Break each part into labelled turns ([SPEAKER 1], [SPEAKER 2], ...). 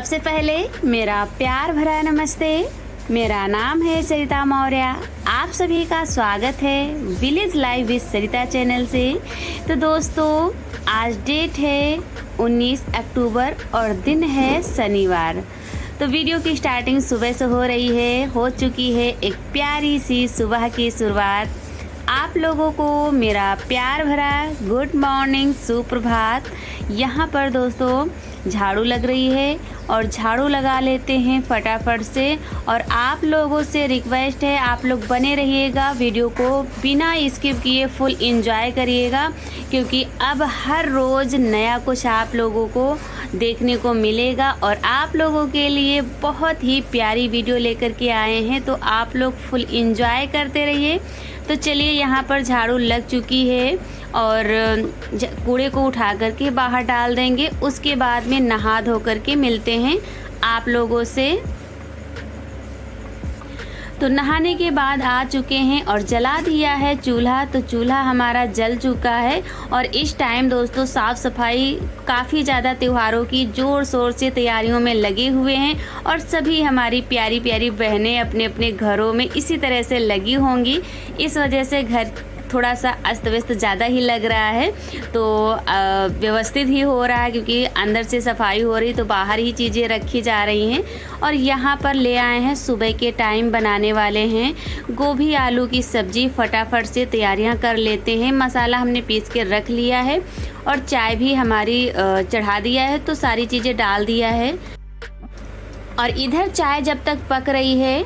[SPEAKER 1] सबसे पहले मेरा प्यार भरा नमस्ते। मेरा नाम है सरिता मौर्य। आप सभी का स्वागत है village life with Sarita channel से। तो दोस्तों, आज डेट है 19 अक्टूबर और दिन है शनिवार। तो वीडियो की स्टार्टिंग सुबह से हो चुकी है एक प्यारी सी सुबह की शुरुआत। आप लोगों को मेरा प्यार भरा गुड मॉर्निंग, सुप्रभात। यहाँ पर दोस्तों झाड़ू लग रही है और झाड़ू लगा लेते हैं फटाफट से। और आप लोगों से रिक्वेस्ट है, आप लोग बने रहिएगा, वीडियो को बिना स्किप किए फुल एंजॉय करिएगा, क्योंकि अब हर रोज़ नया कुछ आप लोगों को देखने को मिलेगा और आप लोगों के लिए बहुत ही प्यारी वीडियो लेकर के आए हैं। तो आप लोग फुल एंजॉय करते रहिए। तो चलिए, यहाँ पर झाड़ू लग चुकी है और कूड़े को उठा करके बाहर डाल देंगे। उसके बाद में नहा धो करके मिलते हैं आप लोगों से। तो नहाने के बाद आ चुके हैं और जला दिया है चूल्हा। तो चूल्हा हमारा जल चुका है और इस टाइम दोस्तों साफ़ सफाई काफ़ी ज़्यादा त्योहारों की ज़ोर शोर से तैयारियों में लगे हुए हैं और सभी हमारी प्यारी प्यारी बहनें अपने अपने घरों में इसी तरह से लगी होंगी। इस वजह से घर थोड़ा सा अस्त व्यस्त ज़्यादा ही लग रहा है। तो व्यवस्थित ही हो रहा है, क्योंकि अंदर से सफाई हो रही तो बाहर ही चीज़ें रखी जा रही हैं। और यहाँ पर ले आए हैं सुबह के टाइम बनाने वाले हैं गोभी आलू की सब्ज़ी। फटाफट से तैयारियाँ कर लेते हैं। मसाला हमने पीस के रख लिया है और चाय भी हमारी चढ़ा दिया है, तो सारी चीज़ें डाल दिया है। और इधर चाय जब तक पक रही है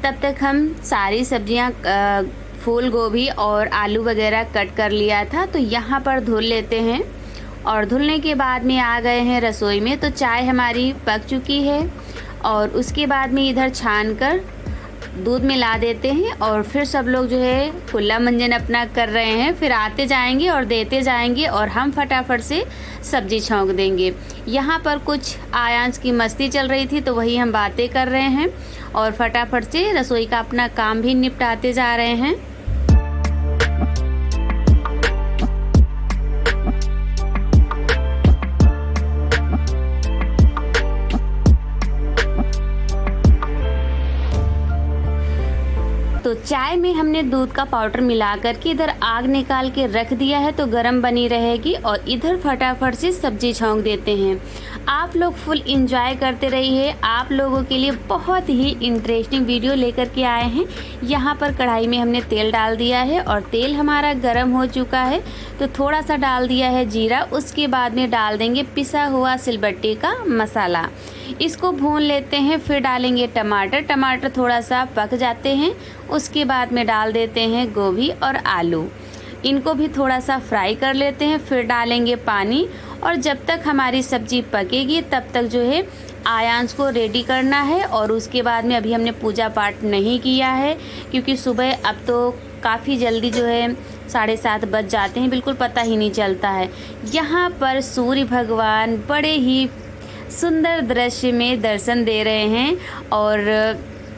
[SPEAKER 1] तब तक हम सारी सब्जियाँ फूल गोभी और आलू वगैरह कट कर लिया था। तो यहाँ पर धुल लेते हैं और धुलने के बाद में आ गए हैं रसोई में। तो चाय हमारी पक चुकी है और उसके बाद में इधर छान कर दूध मिला देते हैं और फिर सब लोग जो है कुल्ला मंजन अपना कर रहे हैं। फिर आते जाएंगे और देते जाएंगे और हम फटाफट से सब्जी छौंक देंगे। यहाँ पर कुछ आयांश की मस्ती चल रही थी, तो वही हम बातें कर रहे हैं और फटाफट से रसोई का अपना काम भी निपटाते जा रहे हैं। तो चाय में हमने दूध का पाउडर मिला करके इधर आग निकाल के रख दिया है, तो गर्म बनी रहेगी। और इधर फटाफट से सब्जी छौंक देते हैं। आप लोग फुल एंजॉय करते रहिए। आप लोगों के लिए बहुत ही इंटरेस्टिंग वीडियो लेकर के आए हैं। यहाँ पर कढ़ाई में हमने तेल डाल दिया है और तेल हमारा गर्म हो चुका है, तो थोड़ा सा डाल दिया है जीरा। उसके बाद में डाल देंगे पिसा हुआ सिलबट्टे का मसाला। इसको भून लेते हैं। फिर डालेंगे टमाटर। टमाटर थोड़ा सा पक जाते हैं, उसके बाद में डाल देते हैं गोभी और आलू। इनको भी थोड़ा सा फ्राई कर लेते हैं। फिर डालेंगे पानी और जब तक हमारी सब्जी पकेगी तब तक जो है आयांश को रेडी करना है। और उसके बाद में अभी हमने पूजा पाठ नहीं किया है, क्योंकि सुबह अब तो काफ़ी जल्दी जो है 7:30 बज जाते हैं, बिल्कुल पता ही नहीं चलता है। यहाँ पर सूर्य भगवान बड़े ही सुंदर दृश्य में दर्शन दे रहे हैं और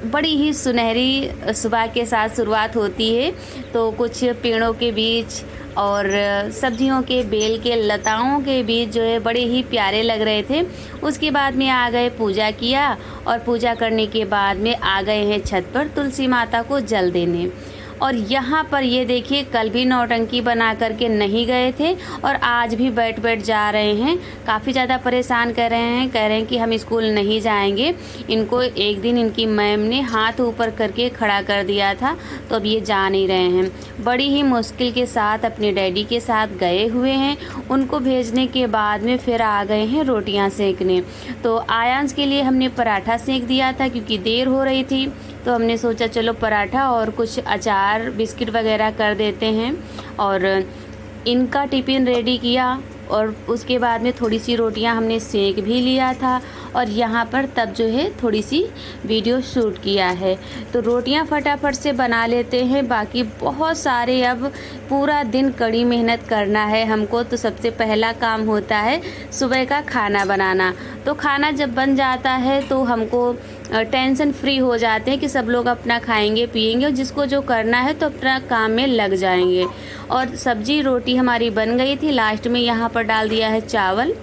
[SPEAKER 1] बड़ी ही सुनहरी सुबह के साथ शुरुआत होती है। तो कुछ पेड़ों के बीच और सब्जियों के बेल के लताओं के बीच जो है बड़े ही प्यारे लग रहे थे। उसके बाद में आ गए, पूजा किया और पूजा करने के बाद में आ गए हैं छत पर तुलसी माता को जल देने। और यहाँ पर ये देखिए, कल भी नौटंकी बना करके नहीं गए थे और आज भी बैठ जा रहे हैं। काफ़ी ज़्यादा परेशान कर रहे हैं, कह रहे हैं कि हम स्कूल नहीं जाएंगे। इनको एक दिन इनकी मैम ने हाथ ऊपर करके खड़ा कर दिया था, तो अब ये जा नहीं रहे हैं। बड़ी ही मुश्किल के साथ अपने डैडी के साथ गए हुए हैं। उनको भेजने के बाद में फिर आ गए हैं रोटियाँ सेकने। तो आयांश के लिए हमने पराठा सेक दिया था, क्योंकि देर हो रही थी। तो हमने सोचा चलो पराठा और कुछ अचार बिस्किट वगैरह कर देते हैं। और इनका टिफ़िन रेडी किया और उसके बाद में थोड़ी सी रोटियां हमने सेक भी लिया था और यहाँ पर तब जो है थोड़ी सी वीडियो शूट किया है। तो रोटियां फटाफट से बना लेते हैं। बाकी बहुत सारे, अब पूरा दिन कड़ी मेहनत करना है हमको। तो सबसे पहला काम होता है सुबह का खाना बनाना। तो खाना जब बन जाता है तो हमको टेंशन फ्री हो जाते हैं कि सब लोग अपना खाएंगे पिएंगे और जिसको जो करना है तो अपना काम में लग जाएंगे। और सब्जी रोटी हमारी बन गई थी। लास्ट में यहाँ पर डाल दिया है चावल।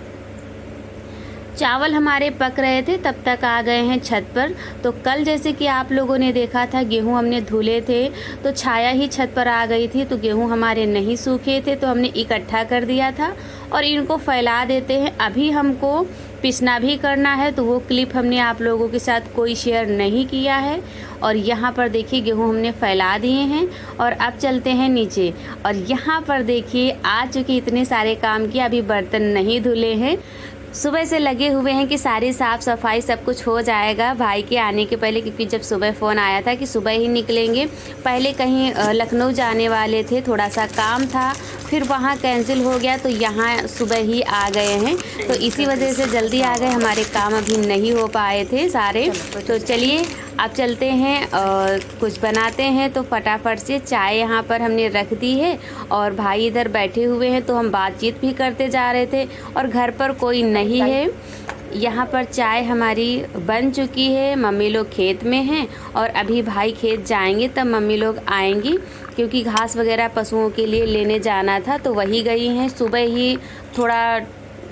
[SPEAKER 1] चावल हमारे पक रहे थे तब तक आ गए हैं छत पर। तो कल जैसे कि आप लोगों ने देखा था गेहूं हमने धुले थे तो छाया ही छत पर आ गई थी, तो गेहूं हमारे नहीं सूखे थे तो हमने इकट्ठा कर दिया था और इनको फैला देते हैं। अभी हमको पिसना भी करना है तो वो क्लिप हमने आप लोगों के साथ कोई शेयर नहीं किया है। और यहाँ पर देखिए गेहूं हमने फैला दिए हैं और अब चलते हैं नीचे। और यहाँ पर देखिए आ चुके इतने सारे काम किए, अभी बर्तन नहीं धुले हैं। सुबह से लगे हुए हैं कि सारी साफ़ सफाई सब कुछ हो जाएगा भाई के आने के पहले, क्योंकि जब सुबह फ़ोन आया था कि सुबह ही निकलेंगे। पहले कहीं लखनऊ जाने वाले थे, थोड़ा सा काम था, फिर वहाँ कैंसिल हो गया तो यहाँ सुबह ही आ गए हैं। तो इसी वजह से जल्दी आ गए, हमारे काम अभी नहीं हो पाए थे सारे। तो चलिए अब चलते हैं और कुछ बनाते हैं। तो फटाफट से चाय यहाँ पर हमने रख दी है और भाई इधर बैठे हुए हैं तो हम बातचीत भी करते जा रहे थे और घर पर कोई नहीं है। यहाँ पर चाय हमारी बन चुकी है, मम्मी लोग खेत में हैं और अभी भाई खेत जाएंगे तब मम्मी लोग आएंगी, क्योंकि घास वगैरह पशुओं के लिए लेने जाना था तो वही गई हैं। सुबह ही थोड़ा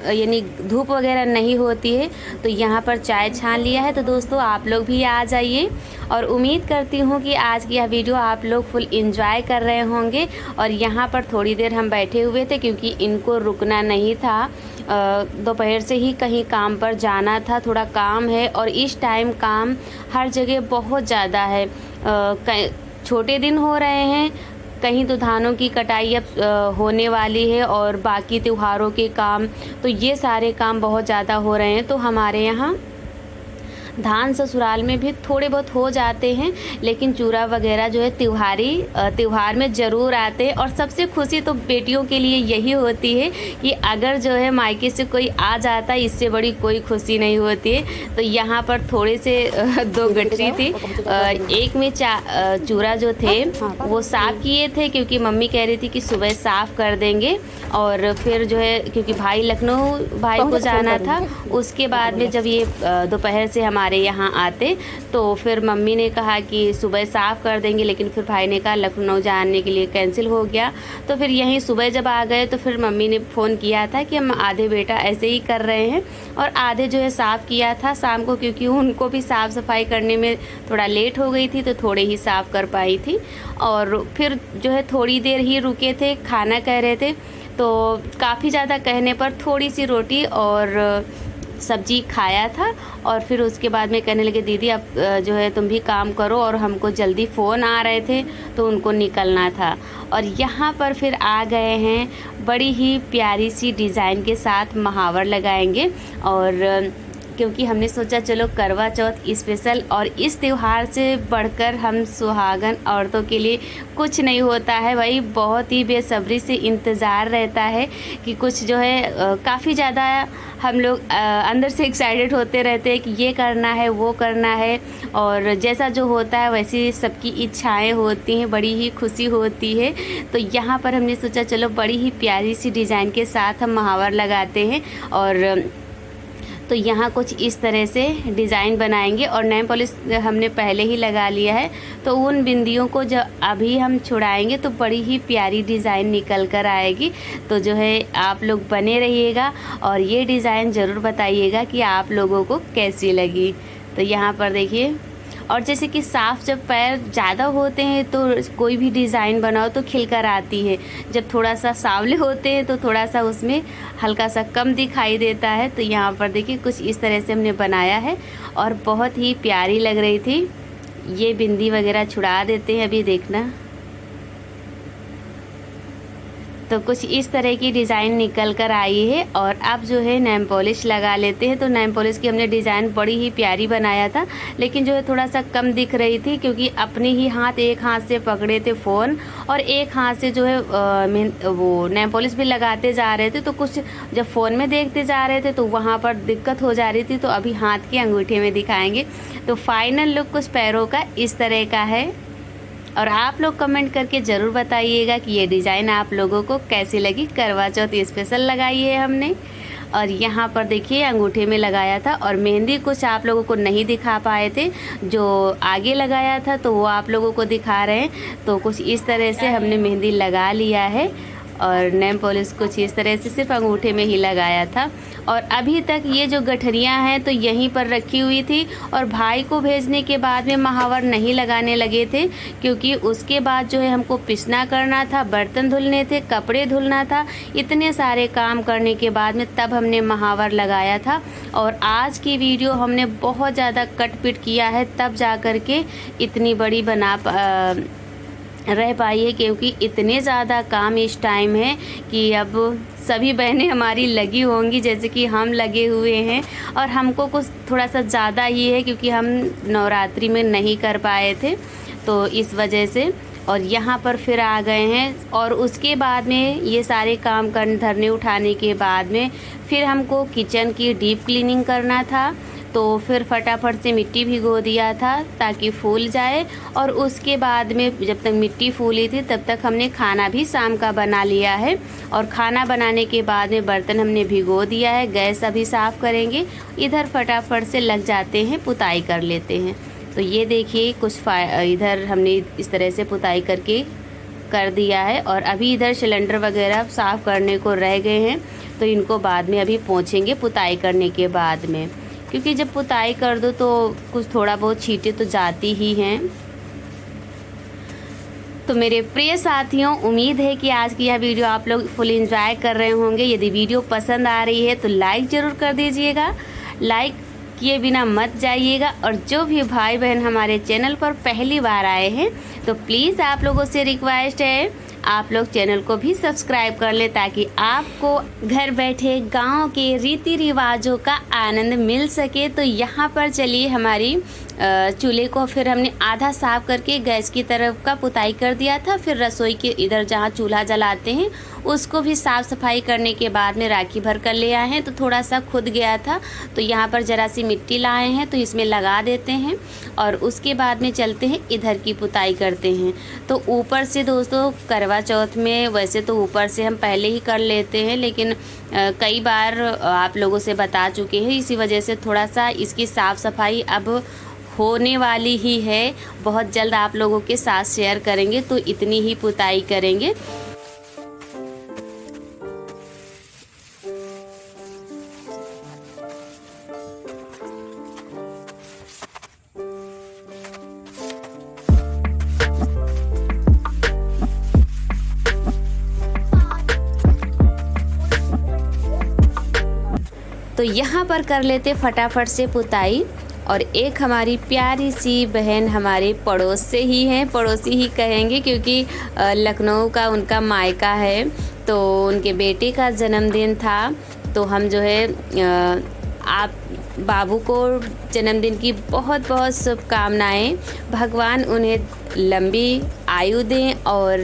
[SPEAKER 1] यानी धूप वगैरह नहीं होती है तो यहाँ पर चाय छान लिया है। तो दोस्तों आप लोग भी आ जाइए और उम्मीद करती हूँ कि आज की यह वीडियो आप लोग फुल एंजॉय कर रहे होंगे। और यहाँ पर थोड़ी देर हम बैठे हुए थे क्योंकि इनको रुकना नहीं था, दोपहर से ही कहीं काम पर जाना था, थोड़ा काम है और इस टाइम काम हर जगह बहुत ज़्यादा है। छोटे दिन हो रहे हैं, कहीं तो धानों की कटाई अब होने वाली है और बाकी त्योहारों के काम, तो ये सारे काम बहुत ज़्यादा हो रहे हैं। तो हमारे यहाँ धान ससुराल में भी थोड़े बहुत हो जाते हैं, लेकिन चूरा वगैरह जो है त्योहार में ज़रूर आते हैं। और सबसे खुशी तो बेटियों के लिए यही होती है कि अगर जो है मायके से कोई आ जाता है, इससे बड़ी कोई खुशी नहीं होती है। तो यहाँ पर थोड़े से 2 गठरी थी, एक में चूरा जो थे वो साफ़ किए थे क्योंकि मम्मी कह रही थी कि सुबह साफ़ कर देंगे। और फिर जो है क्योंकि भाई लखनऊ भाई को जाना था, उसके बाद में जब ये दोपहर से हमारे यहाँ आते तो फिर मम्मी ने कहा कि सुबह साफ़ कर देंगे, लेकिन फिर भाई ने कहा लखनऊ जाने के लिए कैंसिल हो गया। तो फिर यहीं सुबह जब आ गए तो फिर मम्मी ने फ़ोन किया था कि हम आधे बेटा ऐसे ही कर रहे हैं और आधे जो है साफ़ किया था शाम को, क्योंकि उनको भी साफ़ सफाई करने में थोड़ा लेट हो गई थी तो थोड़े ही साफ़ कर पाई थी। और फिर जो है थोड़ी देर ही रुके थे, खाना कह रहे थे तो काफ़ी ज़्यादा कहने पर थोड़ी सी रोटी और सब्जी खाया था। और फिर उसके बाद में कहने लगे दीदी अब जो है तुम भी काम करो, और हमको जल्दी फ़ोन आ रहे थे तो उनको निकलना था। और यहाँ पर फिर आ गए हैं, बड़ी ही प्यारी सी डिज़ाइन के साथ महावर लगाएंगे। और क्योंकि हमने सोचा चलो करवा चौथ स्पेशल, और इस त्यौहार से बढ़कर हम सुहागन औरतों के लिए कुछ नहीं होता है भाई, बहुत ही बेसब्री से इंतज़ार रहता है कि कुछ जो है काफ़ी ज़्यादा हम लोग अंदर से एक्साइटेड होते रहते हैं कि ये करना है वो करना है। और जैसा जो होता है वैसी सबकी इच्छाएं होती हैं, बड़ी ही खुशी होती है। तो यहाँ पर हमने सोचा चलो बड़ी ही प्यारी सी डिज़ाइन के साथ हम महावर लगाते हैं। और तो यहाँ कुछ इस तरह से डिज़ाइन बनाएंगे और नेल पॉलिश हमने पहले ही लगा लिया है, तो उन बिंदियों को जब अभी हम छुड़ाएंगे तो बड़ी ही प्यारी डिज़ाइन निकल कर आएगी। तो जो है आप लोग बने रहिएगा और ये डिज़ाइन ज़रूर बताइएगा कि आप लोगों को कैसी लगी। तो यहाँ पर देखिए, और जैसे कि साफ़ जब पैर ज़्यादा होते हैं तो कोई भी डिज़ाइन बनाओ तो खिलकर आती है, जब थोड़ा सा सांवले होते हैं तो थोड़ा सा उसमें हल्का सा कम दिखाई देता है। तो यहाँ पर देखिए कुछ इस तरह से हमने बनाया है और बहुत ही प्यारी लग रही थी। ये बिंदी वगैरह छुड़ा देते हैं, अभी देखना। तो कुछ इस तरह की डिज़ाइन निकल कर आई है। और अब जो है नेल पॉलिश लगा लेते हैं। तो नेल पॉलिश की हमने डिज़ाइन बड़ी ही प्यारी बनाया था, लेकिन जो है थोड़ा सा कम दिख रही थी क्योंकि अपने ही हाथ, एक हाथ से पकड़े थे फ़ोन और एक हाथ से जो है वो नेल पॉलिश भी लगाते जा रहे थे। तो कुछ जब फ़ोन में देखते जा रहे थे तो वहाँ पर दिक्कत हो जा रही थी। तो अभी हाथ के अंगूठे में दिखाएंगे। तो फाइनल लुक कुछ पैरों का इस तरह का है। और आप लोग कमेंट करके ज़रूर बताइएगा कि ये डिज़ाइन आप लोगों को कैसी लगी। करवा चौथ स्पेशल लगाई है हमने। और यहाँ पर देखिए अंगूठे में लगाया था, और मेहंदी कुछ आप लोगों को नहीं दिखा पाए थे, जो आगे लगाया था तो वो आप लोगों को दिखा रहे हैं। तो कुछ इस तरह से हमने मेहंदी लगा लिया है। और नेल पॉलिश कुछ इस तरह से सिर्फ अंगूठे में ही लगाया था। और अभी तक ये जो गठरियाँ हैं तो यहीं पर रखी हुई थी। और भाई को भेजने के बाद में महावर नहीं लगाने लगे थे, क्योंकि उसके बाद जो है हमको पिसना करना था, बर्तन धुलने थे, कपड़े धुलना था, इतने सारे काम करने के बाद में तब हमने महावर लगाया था। और आज की वीडियो हमने बहुत ज़्यादा कट-पिट किया है, तब जा कर के इतनी बड़ी रह पाई है, क्योंकि इतने ज़्यादा काम इस टाइम है कि अब सभी बहनें हमारी लगी होंगी जैसे कि हम लगे हुए हैं। और हमको कुछ थोड़ा सा ज़्यादा ही है, क्योंकि हम नवरात्रि में नहीं कर पाए थे तो इस वजह से। और यहाँ पर फिर आ गए हैं। और उसके बाद में ये सारे काम धरने उठाने के बाद में फिर हमको किचन की डीप क्लीनिंग करना था, तो फिर फटाफट से मिट्टी भिगो दिया था ताकि फूल जाए। और उसके बाद में जब तक मिट्टी फूली थी तब तक हमने खाना भी शाम का बना लिया है। और खाना बनाने के बाद में बर्तन हमने भिगो दिया है, गैस अभी साफ़ करेंगे। इधर फटाफट से लग जाते हैं, पुताई कर लेते हैं। तो ये देखिए कुछ इधर हमने इस तरह से पुताई करके कर दिया है। और अभी इधर सिलेंडर वगैरह साफ़ करने को रह गए हैं, तो इनको बाद में अभी पोंछेंगे पुताई करने के बाद में, क्योंकि जब पुताई कर दो तो कुछ थोड़ा बहुत छींटे तो जाती ही हैं। तो मेरे प्रिय साथियों, उम्मीद है कि आज की यह वीडियो आप लोग फुल एंजॉय कर रहे होंगे। यदि वीडियो पसंद आ रही है तो लाइक ज़रूर कर दीजिएगा, लाइक किए बिना मत जाइएगा। और जो भी भाई बहन हमारे चैनल पर पहली बार आए हैं तो प्लीज़ आप लोगों से रिक्वेस्ट है आप लोग चैनल को भी सब्सक्राइब कर ले, ताकि आपको घर बैठे गांव के रीति रिवाजों का आनंद मिल सके। तो यहाँ पर चलिए, हमारी चूल्हे को फिर हमने आधा साफ़ करके गैस की तरफ का पुताई कर दिया था। फिर रसोई के इधर जहाँ चूल्हा जलाते हैं उसको भी साफ़ सफाई करने के बाद में राखी भर कर ले आए हैं। तो थोड़ा सा खुद गया था, तो यहाँ पर ज़रा सी मिट्टी लाए हैं तो इसमें लगा देते हैं। और उसके बाद में चलते हैं इधर की पुताई करते हैं। तो ऊपर से दोस्तों करवा चौथ में वैसे तो ऊपर से हम पहले ही कर लेते हैं, लेकिन कई बार आप लोगों से बता चुके हैं, इसी वजह से थोड़ा सा इसकी साफ़ सफाई अब होने वाली ही है। बहुत जल्द आप लोगों के साथ शेयर करेंगे, तो इतनी ही पुताई करेंगे। तो यहाँ पर कर लेते फटाफट से पुताई। और एक हमारी प्यारी सी बहन हमारे पड़ोस से ही हैं, पड़ोसी ही कहेंगे, क्योंकि लखनऊ का उनका मायका है। तो उनके बेटे का जन्मदिन था, तो हम जो है आप बाबू को जन्मदिन की बहुत बहुत शुभकामनाएं। भगवान उन्हें लंबी आयु दें और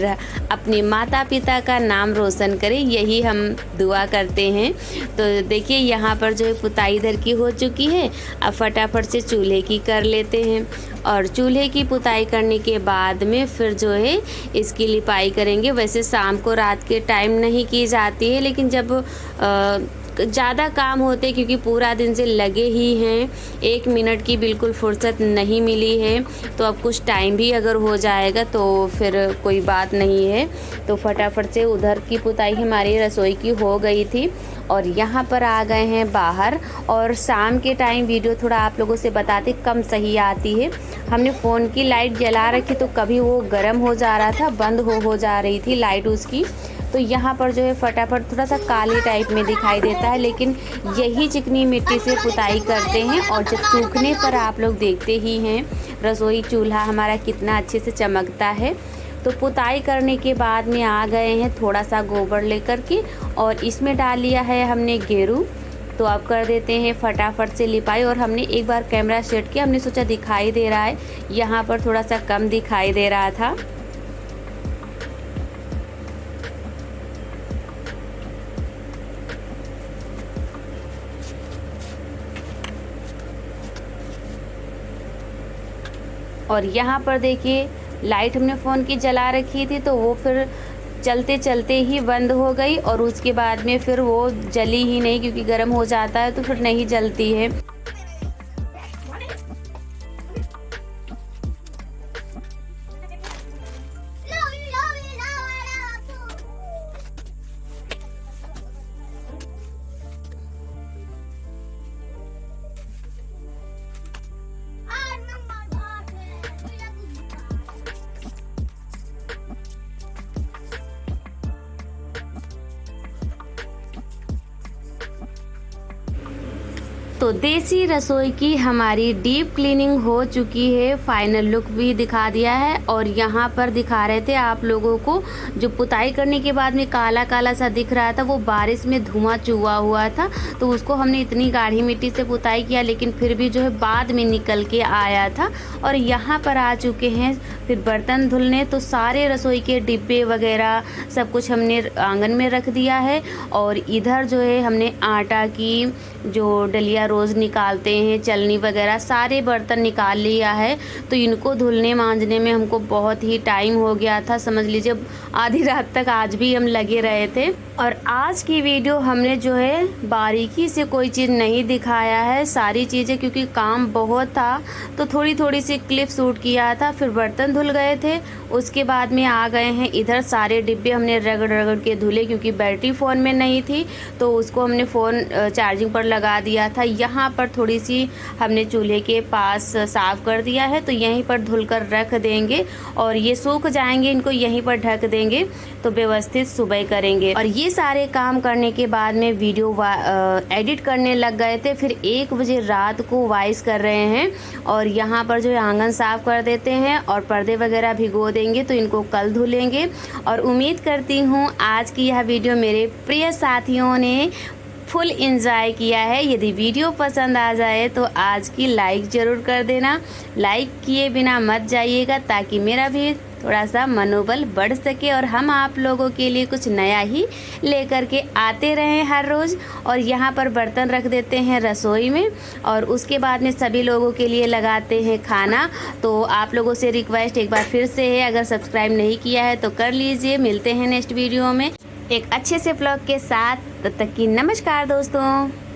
[SPEAKER 1] अपने माता पिता का नाम रोशन करें, यही हम दुआ करते हैं। तो देखिए यहाँ पर जो है पुताई इधर की हो चुकी है। अब फटाफट से चूल्हे की कर लेते हैं। और चूल्हे की पुताई करने के बाद में फिर जो है इसकी लिपाई करेंगे। वैसे शाम को रात के टाइम नहीं की जाती है, लेकिन जब ज़्यादा काम होते, क्योंकि पूरा दिन से लगे ही हैं, 1 मिनट की बिल्कुल फुर्सत नहीं मिली है। तो अब कुछ टाइम भी अगर हो जाएगा तो फिर कोई बात नहीं है। तो फटाफट से उधर की पुताई हमारी रसोई की हो गई थी। और यहाँ पर आ गए हैं बाहर। और शाम के टाइम वीडियो थोड़ा आप लोगों से बताते कम सही आती है। हमने फ़ोन की लाइट जला रखी, तो कभी वो गर्म हो जा रहा था, बंद हो जा रही थी लाइट उसकी। तो यहाँ पर जो है फटाफट थोड़ा सा काले टाइप में दिखाई देता है, लेकिन यही चिकनी मिट्टी से पुताई करते हैं। और जब सूखने पर आप लोग देखते ही हैं रसोई चूल्हा हमारा कितना अच्छे से चमकता है। तो पुताई करने के बाद में आ गए हैं थोड़ा सा गोबर लेकर के, और इसमें डाल लिया है हमने गेरू। तो अब कर देते हैं फटाफट से लिपाई। और हमने एक बार कैमरा सेट किया, हमने सोचा दिखाई दे रहा है, यहाँ पर थोड़ा सा कम दिखाई दे रहा था। और यहाँ पर देखिए लाइट हमने फ़ोन की जला रखी थी, तो वो फिर चलते चलते ही बंद हो गई। और उसके बाद में फिर वो जली ही नहीं, क्योंकि गर्म हो जाता है तो फिर नहीं जलती है। तो देसी रसोई की हमारी डीप क्लीनिंग हो चुकी है, फाइनल लुक भी दिखा दिया है। और यहाँ पर दिखा रहे थे आप लोगों को जो पुताई करने के बाद में काला काला सा दिख रहा था, वो बारिश में धुआं चुआ हुआ था। तो उसको हमने इतनी गाढ़ी मिट्टी से पुताई किया, लेकिन फिर भी जो है बाद में निकल के आया था। और यहाँ पर आ चुके हैं फिर बर्तन धुलने। तो सारे रसोई के डिब्बे वगैरह सब कुछ हमने आंगन में रख दिया है। और इधर जो है हमने आटा की जो डलिया रोज़ निकालते हैं, चलनी वगैरह सारे बर्तन निकाल लिया है। तो इनको धुलने मांजने में हमको बहुत ही टाइम हो गया था, समझ लीजिए आधी रात तक आज भी हम लगे रहे थे। और आज की वीडियो हमने जो है बारीकी से कोई चीज़ नहीं दिखाया है, सारी चीज़ें क्योंकि काम बहुत था तो थोड़ी थोड़ी सी क्लिप शूट किया था। फिर बर्तन धुल गए थे, उसके बाद में आ गए हैं इधर सारे डिब्बे हमने रगड़ रगड़ के धुले, क्योंकि बैटरी फ़ोन में नहीं थी तो उसको हमने फ़ोन चार्जिंग पर लगा दिया था। यहाँ पर थोड़ी सी हमने चूल्हे के पास साफ़ कर दिया है, तो यहीं पर धुल कर रख देंगे और ये सूख जाएंगे, इनको यहीं पर ढक देंगे तो व्यवस्थित सुबह करेंगे। और ये सारे काम करने के बाद में वीडियो एडिट करने लग गए थे। फिर 1 बजे रात को वॉइस कर रहे हैं और यहाँ पर जो है आंगन साफ़ कर देते हैं और पर्दे वगैरह भिगो देंगे, तो इनको कल धुलेंगे। और उम्मीद करती हूँ आज की यह वीडियो मेरे प्रिय साथियों ने फुल एंजॉय किया है। यदि वीडियो पसंद आ जाए तो आज की लाइक ज़रूर कर देना, लाइक किए बिना मत जाइएगा, ताकि मेरा भी थोड़ा सा मनोबल बढ़ सके और हम आप लोगों के लिए कुछ नया ही लेकर के आते रहें हर रोज़। और यहाँ पर बर्तन रख देते हैं रसोई में और उसके बाद में सभी लोगों के लिए लगाते हैं खाना। तो आप लोगों से रिक्वेस्ट एक बार फिर से है, अगर सब्सक्राइब नहीं किया है तो कर लीजिए। मिलते हैं नेक्स्ट वीडियो में एक अच्छे से व्लॉग के साथ, तब तक की नमस्कार दोस्तों।